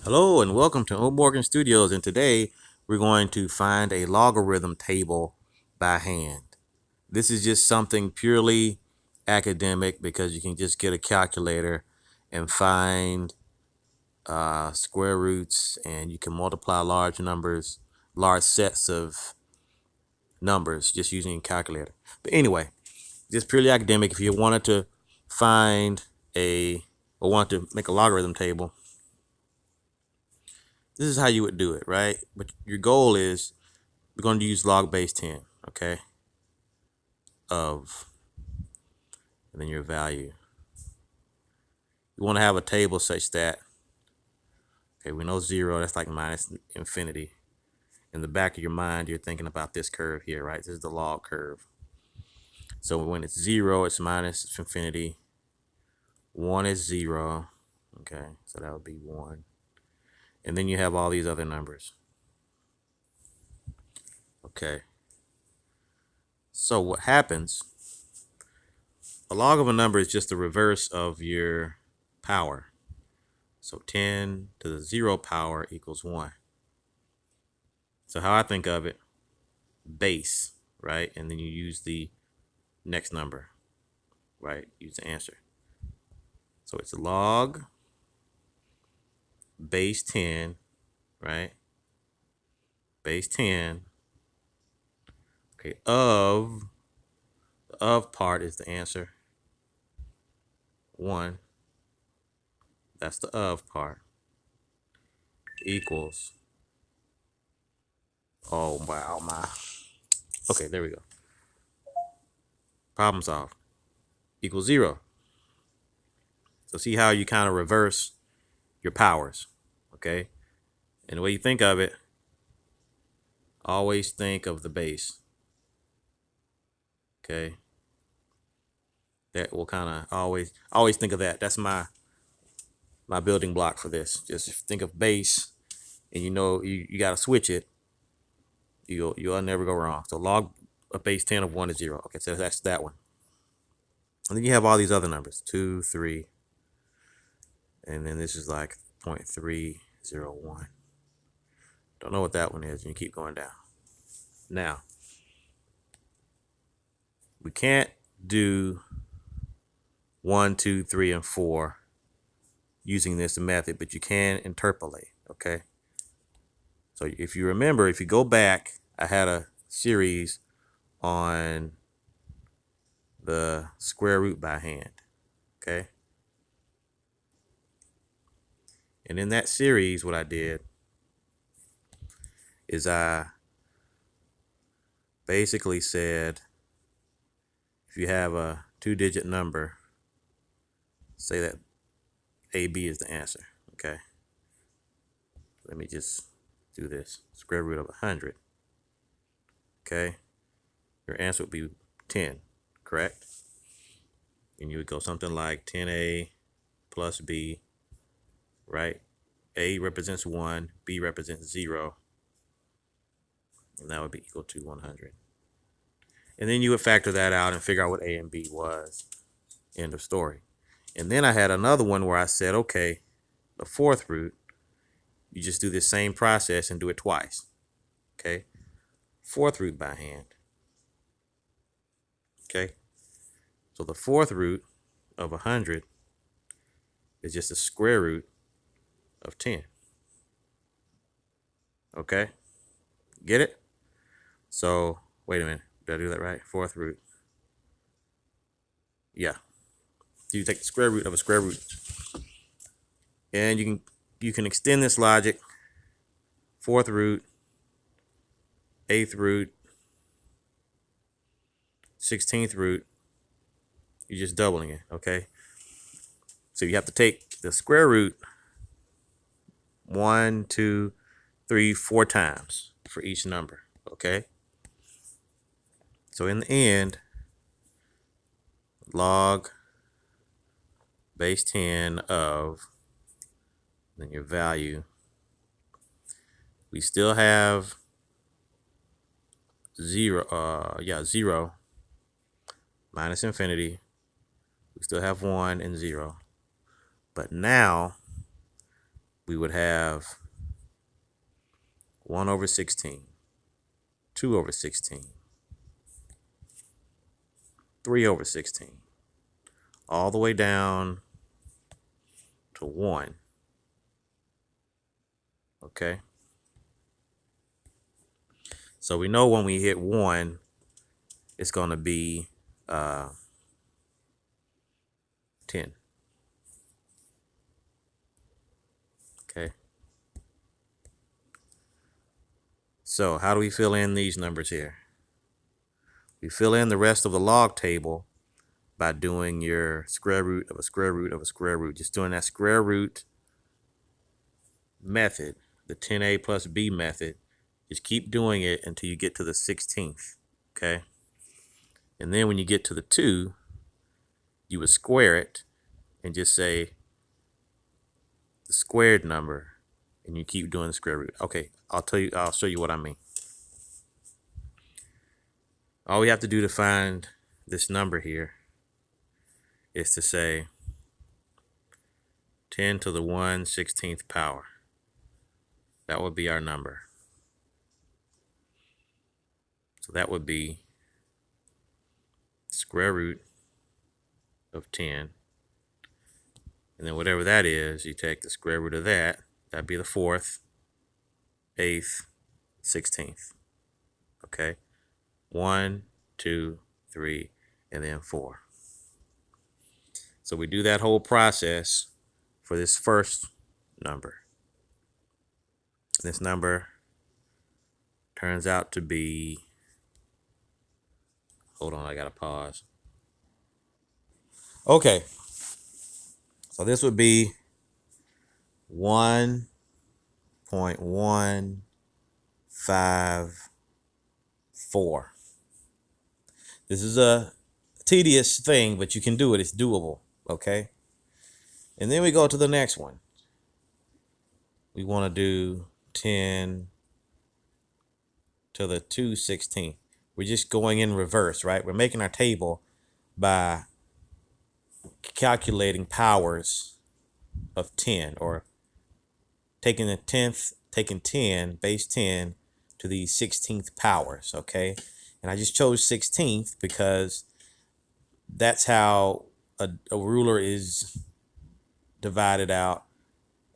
Hello and welcome to O Morgan Studios, and today we're going to find a logarithm table by hand. This is just something purely academic because you can just get a calculator and find square roots, and you can multiply large numbers, large sets of numbers just using a calculator. But anyway, just purely academic. If you wanted to find want to make a logarithm table, this is how you would do it, right? But your goal is we're going to use log base 10, okay, of, and then your value. You want to have a table such that, okay, we know 0, that's like minus infinity. In the back of your mind, you're thinking about this curve here, right? This is the log curve. So when it's 0, it's minus infinity. 1 is 0, okay, so that would be 1. And then you have all these other numbers. Okay. So what happens, a log of a number is just the reverse of your power. So 10 to the 0 power equals 1. So how I think of it, base, right? And then you use the next number, right? Use the answer. So it's log base 10, right? Base 10, okay, the of part is the answer, 1. That's the of part, equals, oh, wow, okay, there we go. Problem solved. Equals 0. So see how you kind of reverse your powers, okay? And the way you think of it, always think of the base, okay? That will kind of always think of that. That's my building block for this. Just think of base, and you know you got to switch it. You'll never go wrong. So log of base 10 of 1 is 0. Okay, so that's that one. And then you have all these other numbers, 2, 3, and then this is like 0.301. Don't know what that one is, and you keep going down. Now, we can't do 1, 2, 3, and 4 using this method, but you can interpolate, okay? So if you remember, if you go back, I had a series on the square root by hand, okay? And in that series, what I did is I basically said, if you have a 2-digit number, say that AB is the answer, okay? Let me just do this. Square root of 100, okay? Your answer would be 10, correct? And you would go something like 10A plus B, right? A represents 1, B represents 0, and that would be equal to 100. And then you would factor that out and figure out what A and B was. End of story. And then I had another one where I said, okay, the fourth root, you just do this same process and do it twice. Okay? Fourth root by hand. Okay? So the fourth root of 100 is just the square root of 10. Okay? Get it? So, wait a minute. Did I do that right? Fourth root. Yeah. So you take the square root of a square root. And you can extend this logic. Fourth root, eighth root, 16th root. You're just doubling it, okay? So you have to take the square root 1, 2, 3, 4 times for each number, okay? So in the end, log base 10 of, then your value, we still have 0 minus infinity. We still have 1 and 0. But now we would have 1 over 16, 2 over 16, 3 over 16, all the way down to 1. Okay? So we know when we hit 1, it's going to be 10. Okay? So how do we fill in these numbers here? We fill in the rest of the log table by doing your square root of a square root of a square root. Just doing that square root method, the 10a plus b method. Just keep doing it until you get to the 16th. Okay? And then when you get to the 2, you would square it and just say the squared number, and you keep doing the square root. Okay, I'll show you what I mean. All we have to do to find this number here is to say 10 to the 1/16th power. That would be our number. So that would be square root of 10. And then whatever that is, you take the square root of that. That'd be the 4th, 8th, 16th. Okay? 1, 2, 3, and then 4. So we do that whole process for this first number. This number turns out to be, hold on, I gotta pause. Okay, so this would be 1.154. This is a tedious thing, but you can do it. It's doable, okay? And then we go to the next one. We want to do 10 to the 2/16. We're just going in reverse, right? We're making our table by calculating powers of 10, or taking the 10th, taking 10, base 10 to the 16th powers, okay? And I just chose 16th because that's how a ruler is divided out,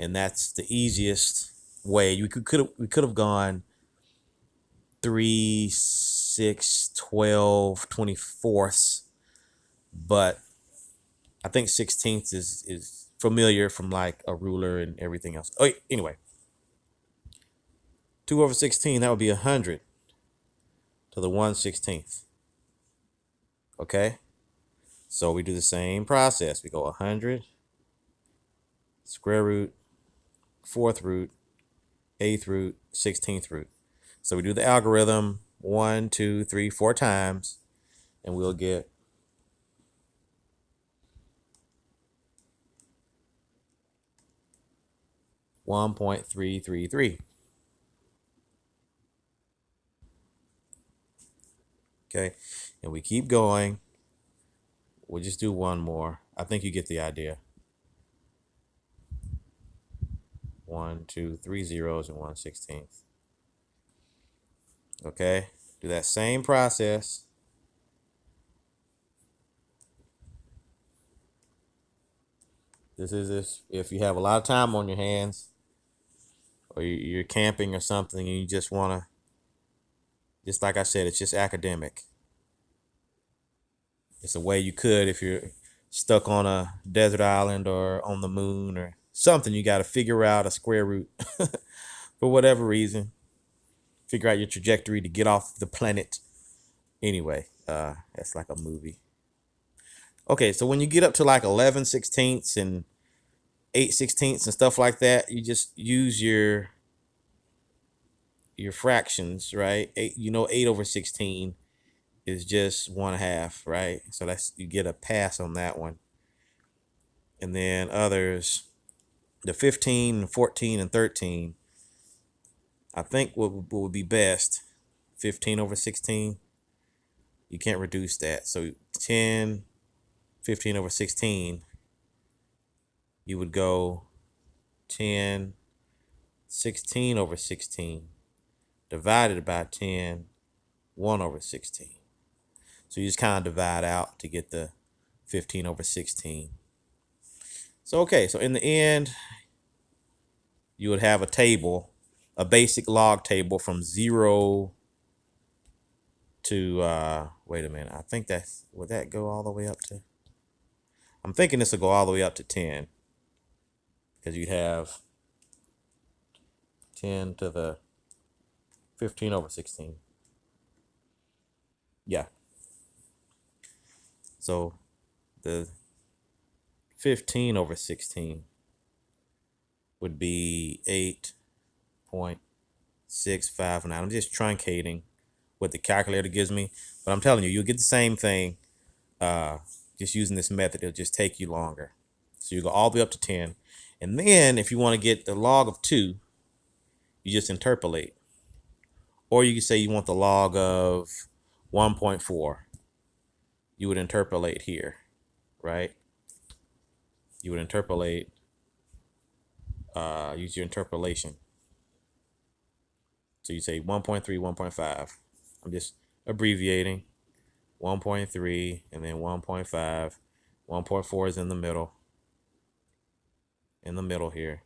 and that's the easiest way. We could have gone 3, 6, 12, 24ths, but I think 16th is familiar from like a ruler and everything else. Oh, anyway, 2 over 16, that would be 100 to the 1/16th. Okay, so we do the same process. We go 100, square root, 4th root, 8th root, 16th root. So we do the algorithm 1, 2, 3, 4 times, and we'll get 1.333. Okay, and we keep going. We'll just do one more. I think you get the idea. 1, 2, 3 zeros and 1/16th. Okay, do that same process. This is if you have a lot of time on your hands, or you're camping or something, and you just want to, just like I said, it's just academic. It's a way you could, if you're stuck on a desert island or on the moon or something, you got to figure out a square root for whatever reason. Figure out your trajectory to get off the planet. Anyway, that's like a movie. Okay, so when you get up to like 11/16 and 8/16 and stuff like that, you just use your fractions, right? 8 over 16 is just 1/2, right? So that's, you get a pass on that one. And then others, the 15, 14, and 13, I think what would be best, 15 over 16, you can't reduce that. So 10, 15 over 16, you would go 10, 16 over 16 divided by 10, 1 over 16. So you just kind of divide out to get the 15 over 16. So, okay, so in the end, you would have a table, a basic log table from 0 to, wait a minute, I think would that go all the way up to, I'm thinking this will go all the way up to 10, because you'd have 10 to the 15 over 16. Yeah. So the 15 over 16 would be 8.659. I'm just truncating what the calculator gives me, but I'm telling you, you'll get the same thing. Just using this method, it'll just take you longer. So you go all the way up to 10. And then if you want to get the log of 2, you just interpolate. Or you can say you want the log of 1.4. You would interpolate here, right? You would interpolate, use your interpolation. So you say 1.3, 1.5. I'm just abbreviating. 1.3 and then 1.5. 1.4 is in the middle. In the middle here.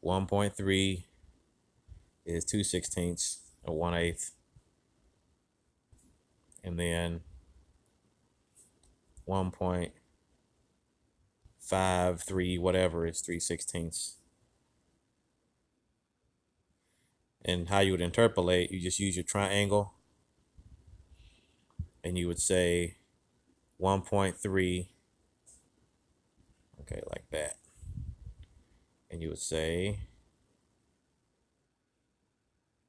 1.3 is 2/16 or 1/8. And then 1.53 whatever is 3/16. And how you would interpolate, you just use your triangle and you would say 1.3, okay, like that. And you would say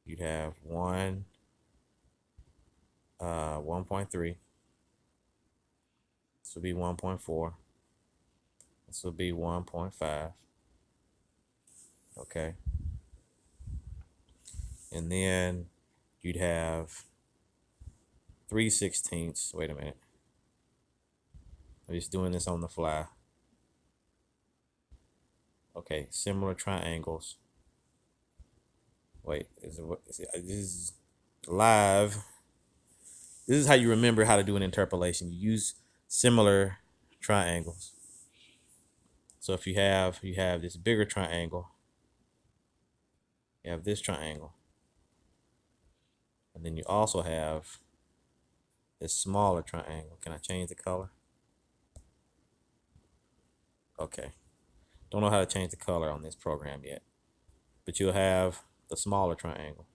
you'd have 1.3. This would be 1.4. This would be 1.5. Okay. And then you'd have 3/16. Wait a minute. I'm just doing this on the fly. Okay, similar triangles. Wait, this is live. This is how you remember how to do an interpolation. You use similar triangles. So if you have this bigger triangle, you have this triangle, and then you also have this smaller triangle. Can I change the color? Okay. Don't know how to change the color on this program yet, but you'll have the smaller triangle.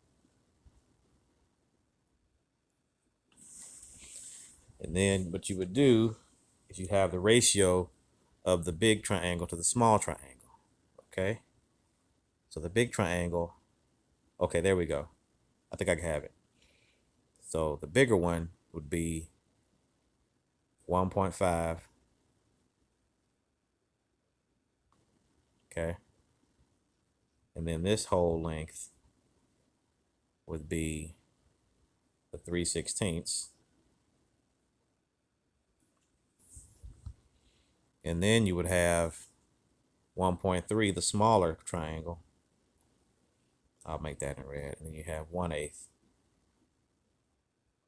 And then what you would do is you have the ratio of the big triangle to the small triangle. Okay. So the big triangle, okay, there we go. I think I can have it. So the bigger one would be 1.5. Okay. And then this whole length would be the 3/16. And then you would have 1.3, the smaller triangle. I'll make that in red. And then you have 1/8,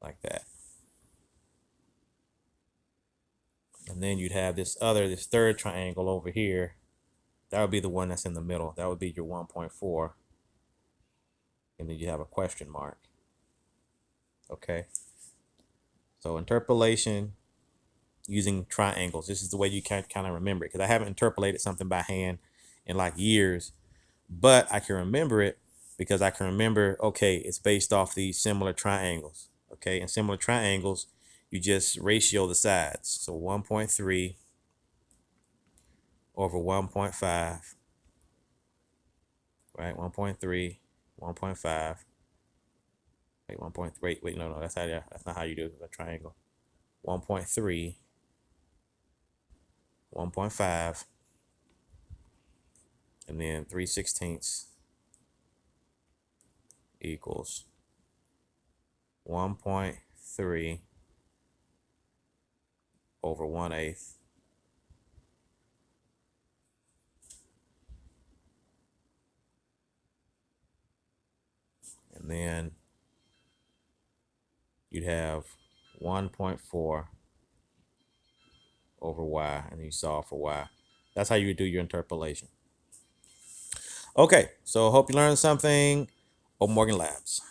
like that. And then you'd have this third triangle over here. That would be the one that's in the middle. That would be your 1.4. And then you have a question mark. Okay. So interpolation using triangles. This is the way you can kind of remember it, because I haven't interpolated something by hand in like years, but I can remember it because I can remember, okay, it's based off these similar triangles. Okay. And similar triangles, you just ratio the sides. So 1.3 over 1.5, right? 1.3, 1.5. Wait, 1.3. Wait, no, that's not how you do it. A triangle. 1.3, 1.5, and then 3/16 equals 1.3 over 1/8. you'd have 1.4 over y, and you solve for y. That's how you would do your interpolation. Okay, so hope you learned something. Open Morgan Labs.